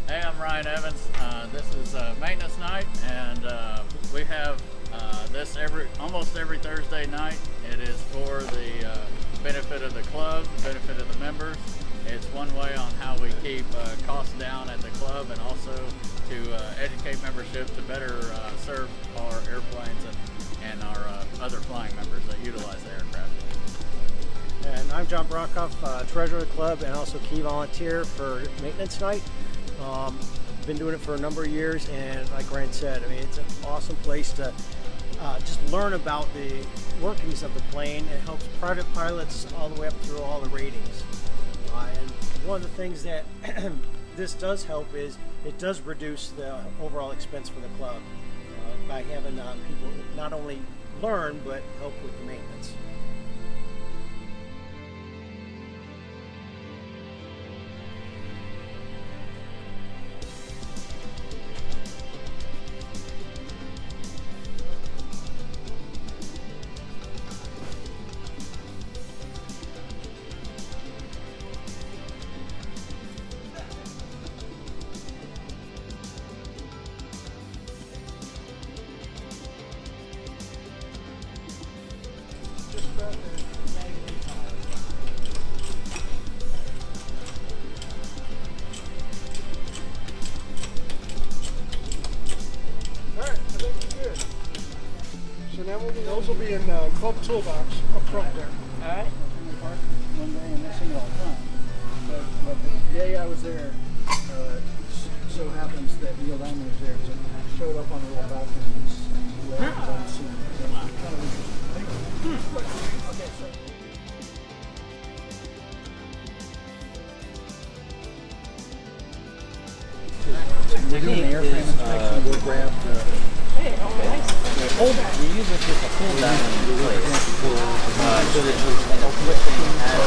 Hey, I'm Ryan Evans. This is maintenance night, and we have this almost every Thursday night. It is for the benefit of the club, benefit of the members. It's one way on how we keep costs down at the club, and also to educate membership to better serve our airplanes and our other flying members that utilize the aircraft. And I'm John Bronkoff, treasurer of the club and also key volunteer for maintenance night. Been doing it for a number of years, and like Ryan said, I mean, it's an awesome place to just learn about the workings of the plane. It helps private pilots all the way up through all the ratings. And one of the things that this does help is it does reduce the overall expense for the club by having people not only learn but help with the maintenance. Alright, I think we're good. So now those will be in club toolbox up front there. Alright. In the park one day, and they sing it all the time. But the day I was there, so happens that Neil Diamond was there, so I showed up on the little balcony and left on scene. So kind of interesting. Okay, so. We're doing the airframe inspection. We'll grab the. Hey, okay. Nice. You use it just to pull down in place. So that you can flip it as